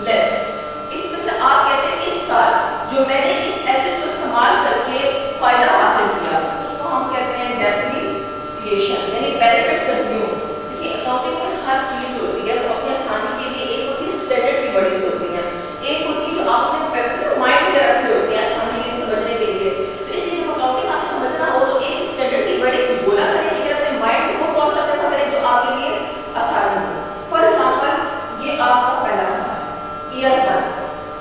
Less. इसमें से आप कहते हैं इस साल जो मैंने इस एसेट को इस्तेमाल करके फायदा हासिल किया उसको हम कहते हैं डेप्रिसिएशन, यानी बेनिफिट्स कंज्यूम। देखिए अकाउंटिंग में हर चीज होती है वो अपनी आसानी के लिए, एक होती है स्टैंडर्ड की वर्डिंग्स होती हैं, एक होती है जो आपने माइंड में रखी होती है आसानी के लिए समझने के लिए। तो इसलिए जब अकाउंटिंग आपको समझना हो तो एक स्टैंडर्ड की वर्डिंग्स बोला करें, लेकिन अपने माइंड को कौन सा रखा करें जो आपके लिए आसानी हो। फॉर एग्जांपल ये आपका पहला साल ईयर 1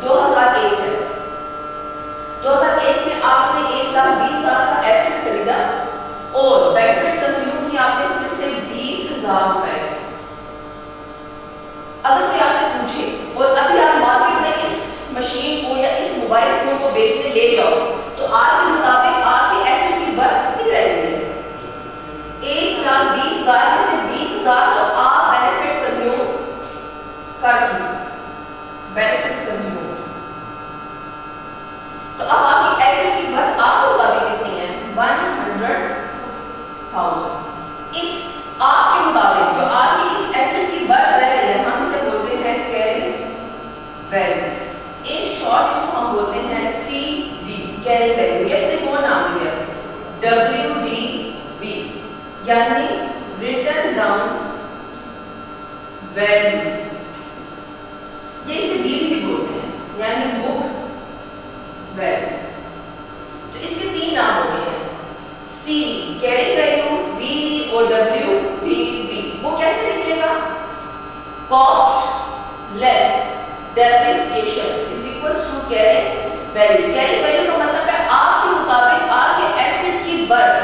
2001 है। 2001 में आपने 1,20,000 का एसेट खरीदा और बेनिफिट्स कंज्यूम किया आपने इसमें से 20,000 रुपए। अगर कोई आपसे पूछे और अभी आप मार्केट में इस मशीन को या इस मोबाइल फोन को बेचने ले जाओ तो आपके मुताबिक आपके एसेट की वर्थ कितनी रहेगी? 1,20,000 में से 20,000 तो आप बेनिफिट्स कंज्यूम कर चुके, बेनिफिट्स कंज्यूम। तो अब आपकी एसेट की वर्थ आपके मुताबिक कितनी है? 100,000। इस आपके मुताबिक जो आपकी इस एसेट की वर्थ रह रही है हम इसे बोलते हैं कैरी वैल्यू। इन शॉर्ट इसको हम बोलते हैं सीवी, कैरी वैल्यू। ये इसने कौन नाम दिया? WDV, यानी रिटन डाउन वैल्यू। ये इसे डीवी भी बोलते हैं, यानी बुक वैल्यू। तो इसके तीन नाम हो गए हैं, सी कैरी वैल्यू, वी और WDV। वो कैसे निकलेगा? Cost less depreciation is equals to carry value. Carry value का मतलब है आपके मुताबिक आपके एसेट की वर्थ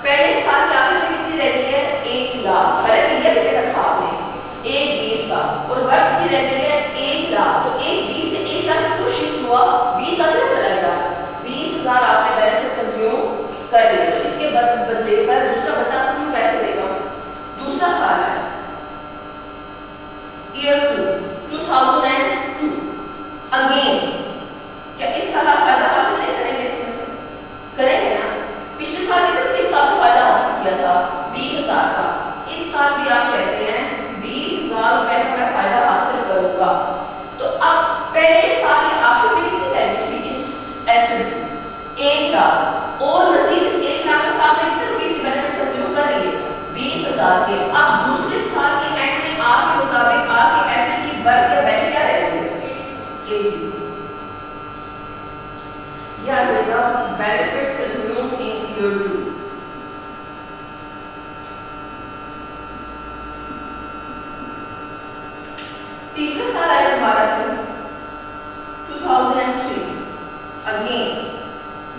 पहले साल के आखिर में कितनी रह गई है? 1 लाख। पहले ईयर लिख रखा आपने 1,20 का और वर्थ कितनी रह गई है? 1 लाख। तो 1,20 से 1 लाख क्यों शिफ्ट हुआ? 20 अंदर चला गया, 20,000 आपने बेनिफिट्स कंज्यूम कर लिए। तो इसके बदले पर दूसरा बंदा क्यों पैसे देगा? दूसरा साल है ईयर 2 2002। अगेन क्या इस साल आप फायदा हासिल नहीं करेंगे? इसमें से करेंगे ना। पिछले साल कितना आपने फायदा हासिल किया था? 20,000 का। इस साल भी आप कहते हैं 20,000 रुपए का मैं फायदा हासिल करूंगा। तो अब पहले साल के आखिर में कितनी वैल्यू थी इस एसेट की? 1 लाख। और मजीद इस 1 लाख के साथ में कितने रुपए की बेनिफिट्स कंज्यूम कर रही है? 20,000 के। अब दूसरे साल के एंड में आपके मुताबिक आपके एसेट की वर्थ या वैल्यू क्या रहेगी? 80। यह आ जाएगा बेनिफिट्स कंज्यूम्ड इन ईयर 2। तीसरा साल आया हमारा से 2003। अगेन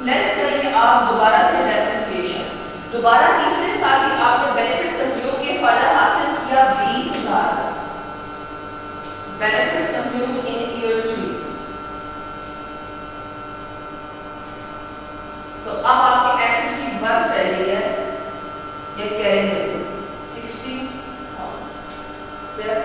लेस करेंगे आप दोबारा से डेप्रिसिएशन। दोबारा तीसरे साल की आपने बेनिफिट्स कंज्यूम के फायदा हासिल किया 20,000 बेनिफिट्स कंज्यूम्ड इन ईयर 3। तो अब आपके एसेट की वर्थ रह गई है ये कैरी वैल्यू 60,000।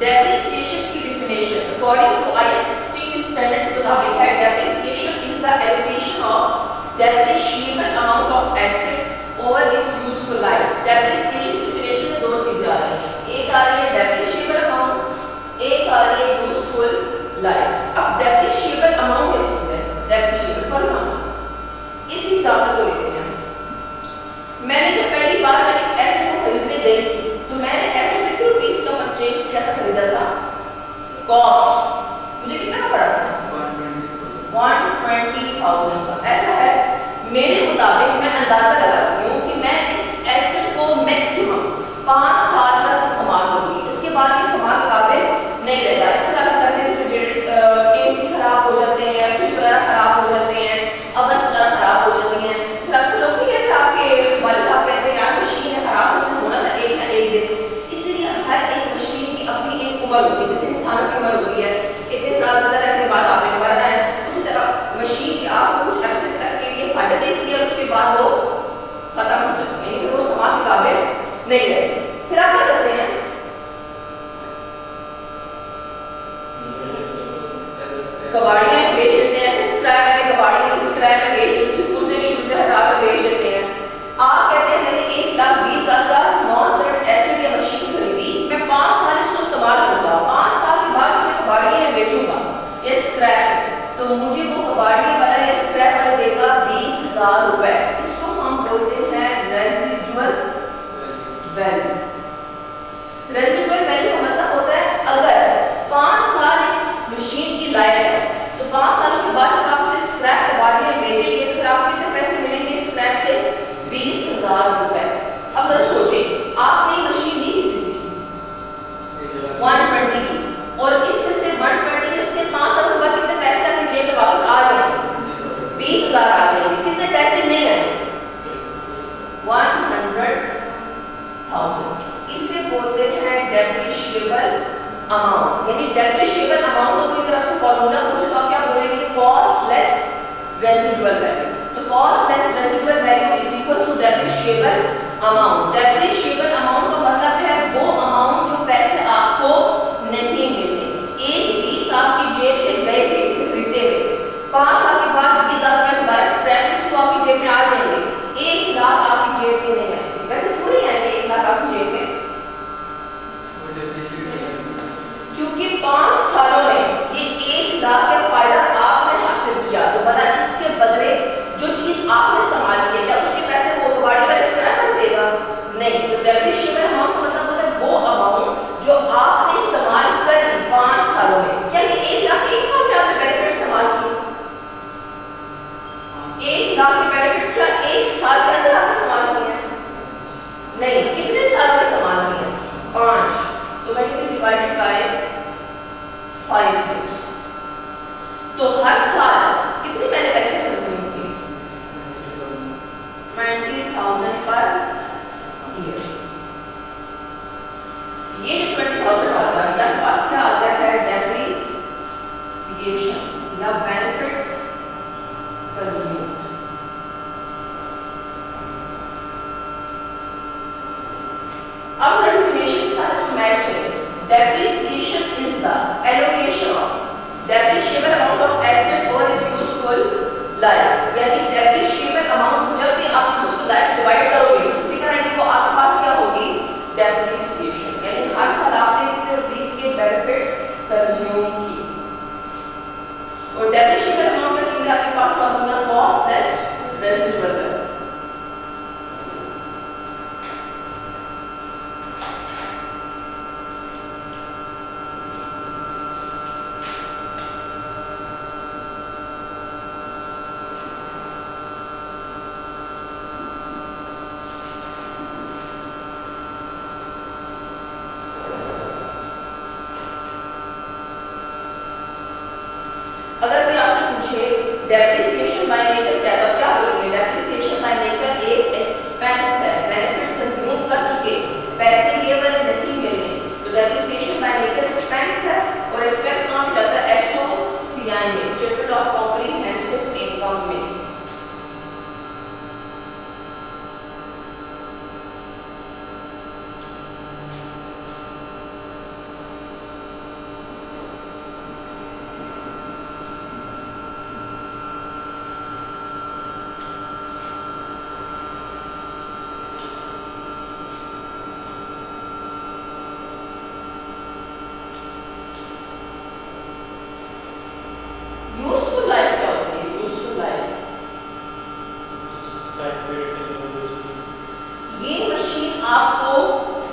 डेप्रिसिएशन की definition according to IS 16 standard के मुताबिक है depreciation is the allocation of depreciable amount of asset over its useful life. Depreciation की डेफिनेशन में दो चीजें आ रही हैं, एक आ रही है डेप्रिशिएबल अमाउंट, एक आ रही है यूजफुल लाइफ। अब डेप्रिशिएबल अमाउंट क्या चीज है? डेप्रिशिएबल फॉर एग्जांपल इस एग्जांपल को लेते हैं। मैंने जब पहली बार मैं इस एसेट को खरीदने गई थी तो मैंने एसेट कितने रुपीस का परचेज किया था, खरीदा था? कॉस्ट मुझे कितना पड़ा था? 120,000 का। ऐसा है मेरे मुताबिक मैं अंदाजा लगाती हूँ कि मैं इस एसेट को मैक्सिमम 5 साल तक इस्तेमाल करूंगी, इसके बाद ये इस्तेमाल काबिल नहीं रहेगा। इस तरह करके रेफ्रिजरेटर AC खराब हो जाते हैं, फ्रिज वगैरह खराब हो जाते हैं, लिए फायदा देती है, उसके बाद वो खत्म हो जाती है, फिर वो इस्तेमाल के काबिल नहीं रहती। फिर आप क्या करते हैं, कबाड़ियां बेच देते हैं, ऐसे स्क्रैप में कबाड़ियां स्क्रैप में बेच देते हैं, पुर्जे शुरू से हटा कर बेच देते हैं। आप कहते हैं मैंने 1,20,000 का नॉन करंट एसिड या मशीन खरीदी, मैं 5 साल इसको इस्तेमाल करूंगा, 5 साल के बाद जब मैं कबाड़ियां में बेचूंगा ये स्क्रैप, तो मुझे वो कबाड़ियां वाला या स्क्रैप वाला देगा 20,000 रुपए। इसको हम बोलते हैं रेजिडुअल वैल्यू। रेजिडुअल वैल्यू का मतलब होता है अगर 5 साल इस मशीन की लाइफ है, तो 5 साल के बाद जब आप इसे स्क्रैप कबाड़ियां में बेचेंगे तो फिर आपको कितने पैसे मिलेंगे स्क्रैप से? 20,000 रुपए। अब जरा सोचिए, आपने मशीन ली कितनी थी? 120 की, और इसमें से 120 में से 5 साल के बाद कितने पैसे आपकी जेब में वापस आ जाएंगे? 20,000 आ जाएंगे। कितने पैसे नहीं आए? 100,000। इसे बोलते हैं डेप्रिशिएबल अमाउंट। यानी डेप्रिशिएबल अमाउंट को कोई तरह से फॉर्मूला पूछे तो आप क्या बोलेंगे? Cost less residual value. तो cost less residual value is equal to depreciable amount. Depreciable amount का मतलब है वो अमाउंट जो पैसे आपको नहीं मिले। 1,20,000 आपकी जेब से गए थे इसे खरीदते हुए, 5 साल के बाद 20,000 रुपए दोबारा स्क्रैप के थ्रू आपकी जेब में आ जाएंगे, 1 लाख आपकी जेब में नहीं आएंगे। वैसे पूरी आएंगे 1 लाख आपकी जेब में, क्योंकि 5 सालों में ये 1 लाख का फायदा आपने हासिल किया। तो भला इसके बदले जो चीज आपने इस्तेमाल की, क्या उसके पैसे वो कबाड़ी वाला स्क्रैप कर देगा? नहीं। तो डेप्रिशिएबल अमाउंट का मतलब होता है वो अमाउंट जो आपने इस्तेमाल कर ली 5 सालों में। क्या ये 1 लाख 1 साल में आपने बेनिफिट इस्तेमाल किए? 1 लाख के बेनिफिट्स क्या 1 साल के अंदर आपने इस्तेमाल किए हैं? नहीं। कितने साल में इस्तेमाल किए? 5। तो मैं कहती हूँ डिवाइडेड बाय 5 years। तो हर साल कितनी मैंने बेनिफिट्स कंज्यूम की? 20,000 पर ईयर। ये जो 20,000 आता है आपके पास क्या आता है? डेप्रिसिएशन या बेनिफिट्स कंज्यूम्ड। अब सर डेफिनेशन के साथ इसको मैच करें। Depreciation is the allocation of depreciable amount of asset और इज यूजफुल लाइफ। यानी डेप्रिशिएबल अमाउंट जब भी आप यूजफुल लाइफ डिवाइड करोगे तो फिगर आएगी वो आपके पास क्या होगी? डेप्रिसिएशन। यानी हर साल आपने कितने रुपीस के बेनिफिट्स कंज्यूम की। और डेप्रिशिएबल अमाउंट का चीज आपके पास formula cost less residual value. अगर कोई आपसे पूछे डेप्रिसिएशन बाय नेचर क्या है तो क्या बोलेंगे? डेप्रिसिएशन बाय नेचर एक एक्सपेंस है, बेनिफिट्स कंज्यूम कर चुके, पैसे लिए वाले नहीं मिले। तो डेप्रिसिएशन बाय नेचर एक्सपेंस है, और एक्सपेंस कहां पे जाता है? एसओसीआई में, स्टेटमेंट ऑफ कॉम्प्रिहेंसिव इनकम में। यूजफुल लाइफ क्या होती है? यूजफुल लाइफ ये मशीन आपको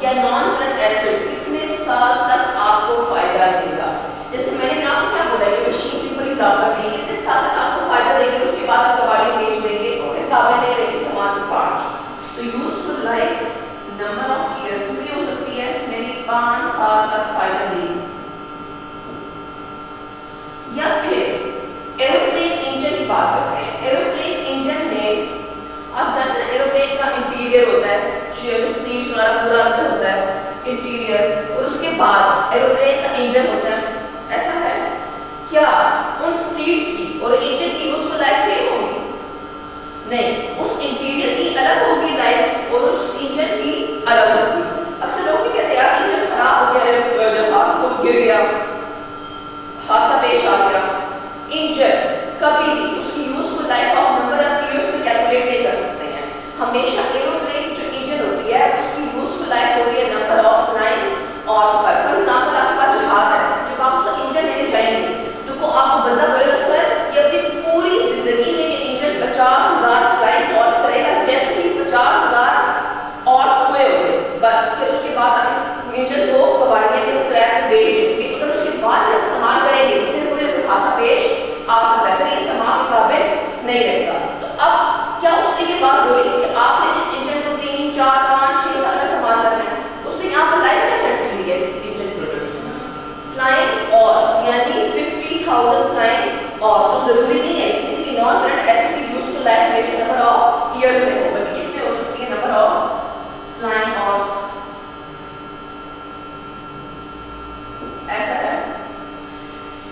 या नॉन करंट एसेट कितने साल तक आपको फायदा देगा। जैसे मैंने आपको क्या बोला, ये मशीन के ऊपर इजाफा की कितने साल तक आपको फायदा देगी, उसके बाद आप कबाड़ियां बेच देंगे और फिर काबिल नहीं रहेगी इस्तेमाल 5। तो useful life number of years भी हो सकती है, यानी 5 साल तक फायदा देगी। या फिर एरोप्लेन इंजन की बात करते हैं। एरोप्लेन इंजन में आप जानते हैं एरोप्लेन का इंटीरियर होता है, सीट्स वाला पूरा अंदर होता है इंटीरियर, और उसके बाद एरोप्लेन का इंजन होता है। ऐसा है क्या उन सीट्स की और इंजन की यूजफुल लाइफ सेम होगी? हमेशा एरोप्लेन जो इंजन होती है उसकी यूजफुल लाइफ होती है नंबर ऑफ फ्लाइंग हॉर्स पर। फॉर एग्जांपल आपके पास जहाज है, जब आप उसका इंजन लेने जाएंगे तो को आपको बंदा बोलेगा सर ये अपनी पूरी जिंदगी में ये इंजन 50,000 फ्लाइंग हॉर्स करेगा। जैसे ही 50,000 हॉर्स हुए होंगे बस फिर उसके बाद आप इस इंजन को कबाड़िया के स्क्रैप में बेच देंगे। अगर उसके बाद आप इस्तेमाल करेंगे फिर कोई खासा पेश आ सकता है, फिर ये इस्तेमाल के काबिल नहीं रहेगा। तो अब क्या उसने ये बात बोली कि आपने इस इंजन को 3, 4, 5, 6 साल में इस्तेमाल करना है? उसने यहाँ पर लाइफ क्या सेट की है इस इंजन के लिए? फ्लाइंग हॉर्स यानी 50,000 फ्लाइंग हॉर्स। तो जरूरी नहीं है किसी की नॉन करंट एसिड की यूजफुल लाइफ हमेशा नंबर ऑफ ईयर्स में हो, बल्कि इसमें हो सकती है नंबर ऑफ फ्लाइंग हॉर्स। ऐसा है।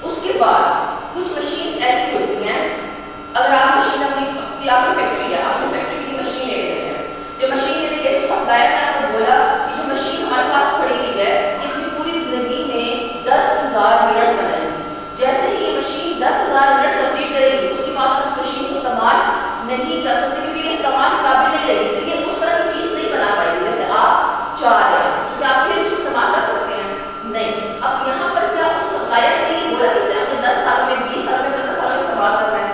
उसके बाद कुछ मशीन्स ऐसी होती हैं, अगर आप मशीन अपनी आपकी फैक्ट्री है, आपने फैक्ट्री की मशीन ले रहे हैं, जब मशीन लेने गए तो सप्लायर ने आपको बोला कि जो मशीन हमारे पास पड़ी हुई है ये अपनी पूरी जिंदगी में 10,000 यूनिट्स बनाएगी। जैसे ही ये मशीन 10,000 यूनिट्स कंप्लीट करेगी उसके बाद आप इस मशीन को इस्तेमाल नहीं कर सकते क्योंकि ये इस्तेमाल के काबिल नहीं रहेगी। तो ये उस तरह की चीज नहीं बना पाएगी जैसे आप चाह रहे हैं। तो क्या आप फिर उसे इस्तेमाल कर सकते हैं? नहीं। अब यहाँ पर क्या उस सप्लायर ने ये बोला कि इसे आपने 10 साल में, 20 साल में, 15 साल में इस्तेमाल करना है?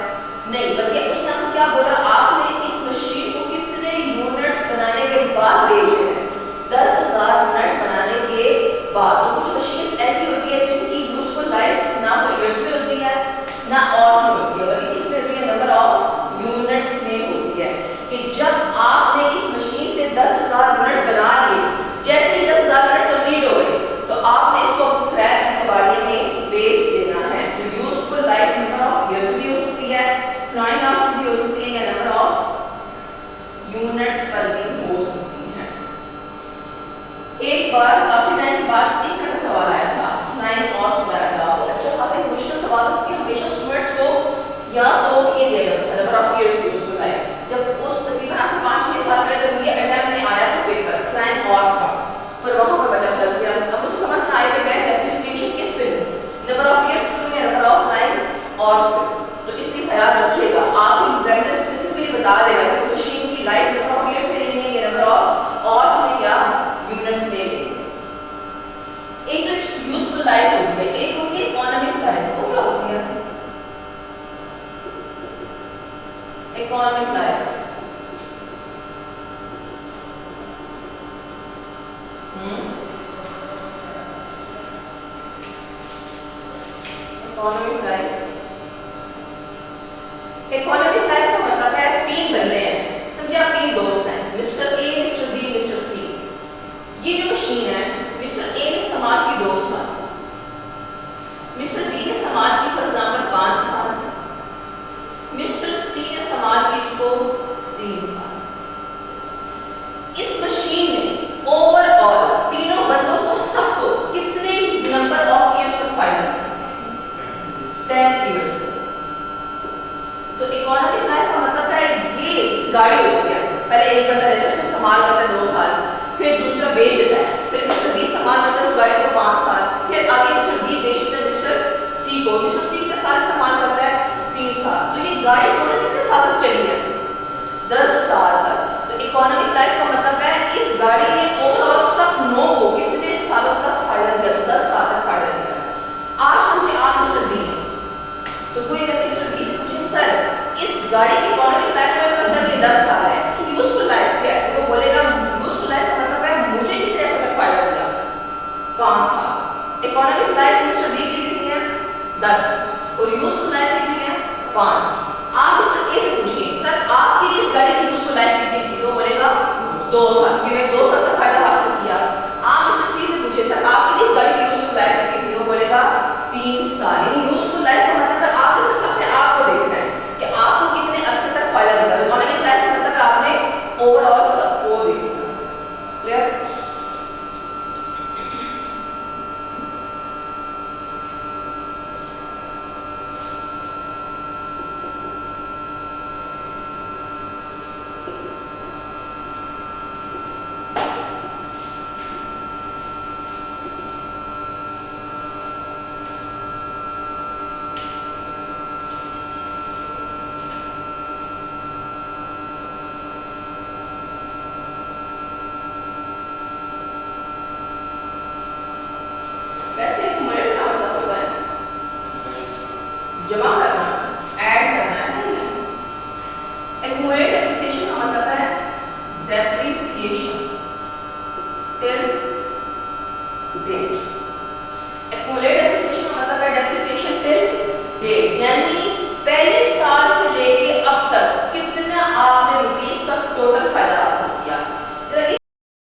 नहीं, बल्कि उसने आपको क्या बोला, आपने इस मशीन को कितने यूनिट्स बनाने के बाद बेचना है? 10,000 यूनिट्स बनाने के बाद। तो कुछ मशीन्स ऐसी होती है जिनकी यूजफुल लाइफ ना तो ईयर्स में होती है ना हॉर्स में होती है, बल्कि इसमें होती है नंबर ऑफ यूनिट्स में होती है। कि जब आपने इस मशीन से 10,000 यूनिट्स बना लिए, जैसे ही 10,000 यूनिट्स कंप्लीट हो गए तो आपने इसको स्क्रैप की कबाड़िया में बेच देना है। तो useful life number of years भी हो सकती है, फ्लाइंग हॉर्स भी हो सकती है, या नंबर ऑफ यूनिट्स पर भी हो सकती है। एक बार काफी टाइम के बाद इस तरह का सवाल आया था फ्लाइंग हॉर्स वगैरह का। वो अच्छा खासा मुश्किल सवाल था कि हमेशा स्टूडेंट्स को या तो ये दिया जाता था number of years useful life. जब उस तकरीबन आज से 5-6 साल पहले जब ये अटेम्प्ट में आया था पेपर फ्लाइंग हॉर्स का, पर वहां पर बचा फंस गया। अब मुझे समझ ना आया कि मैं जब डिस्टिंक्शन किस पे लूं, नंबर ऑफ ईयर्स पे लूं या नंबर ऑफ फ्लाइंग हॉर्स पे। तो इसलिए ख्याल रखिएगा, आप एग्जामिनर स्पेसिफिकली बता देगा कि इस मशीन की लाइफ नंबर ऑफ ईयर्स में लेनी है या नंबर ऑफ हॉर्स में या यूनिट्स में लेनी है। एक तो यूजफुल लाइफ होती है, एक होती है इकोनॉमिक लाइफ। वो क्या होती है? इकोनॉमिक लाइफ इकोनॉमिक लाइफ का मतलब है 3 बंदे हैं, समझिए आप 3 दोस्त हैं, mister A, mister B, mister C. ये जो मशीन है मिस्टर ए ने इस्तेमाल की 2 साल, मिस्टर बी ने इस्तेमाल की फॉर एग्जांपल 5 साल, मिस्टर सी ने इस्तेमाल की इसको 3 साल। इस मशीन ने ओवरऑल तीनों बंदों को सबको कितने नंबर ऑफ ईयर्स तक फायदा दिया? 10 ईयर्स। तो इकोनॉमिक लाइफ का मतलब है ये इस गाड़ी होती है, पहले एक बंदा रहता है उसे इस्तेमाल करता है 2 साल, फिर दूसरा बेच देता है, फिर मिस्टर बी इस्तेमाल करता है उस गाड़ी को 5 साल, फिर आगे मिस्टर बी बेचता है मिस्टर सी को, मिस्टर सी कितने साल इस्तेमाल करता है? 3 साल। तो ये गाड़ी टोटल कितने साल तक चली है? 10 साल तक। तो इकोनॉमिक लाइफ का मतलब है इस गाड़ी ने ओवरऑल सब नो को कितने सालों तक फायदा दिया? 10 साल तक फायदा दिया। आप समझिए आप मिस्टर बी, तो कोई अगर मिस्टर बी से पूछे सर इस गाड़ी की इकोनॉमिक लाइफ में पता चल के 10 साल है, इसकी यूजफुल लाइफ क्या है? तो वो बोलेगा यूजफुल लाइफ का मतलब है मुझे कितने साल तक फायदा दिया? 5 साल। इकोनॉमिक लाइफ मिस्टर बी की कितनी है? 10, और यूजफुल लाइफ कितनी है? 5। आप मिस्टर ए से पूछिए सर आपके लिए इस गाड़ी की यूजफुल लाइफ कितनी थी? तो बोलेगा 2 साल, कि मैं 2 साल तक फायदा हासिल किया। आप मिस्टर सी से पूछिए सर आपके लिए इस गाड़ी की यूजफुल लाइफ कितनी थी? तो बोलेगा 3 साल। यानी यूजफुल लाइफ का मतलब है आपको सिर्फ अपने आप को देखना है कि आपको कितने अरसे तक फायदा देगा।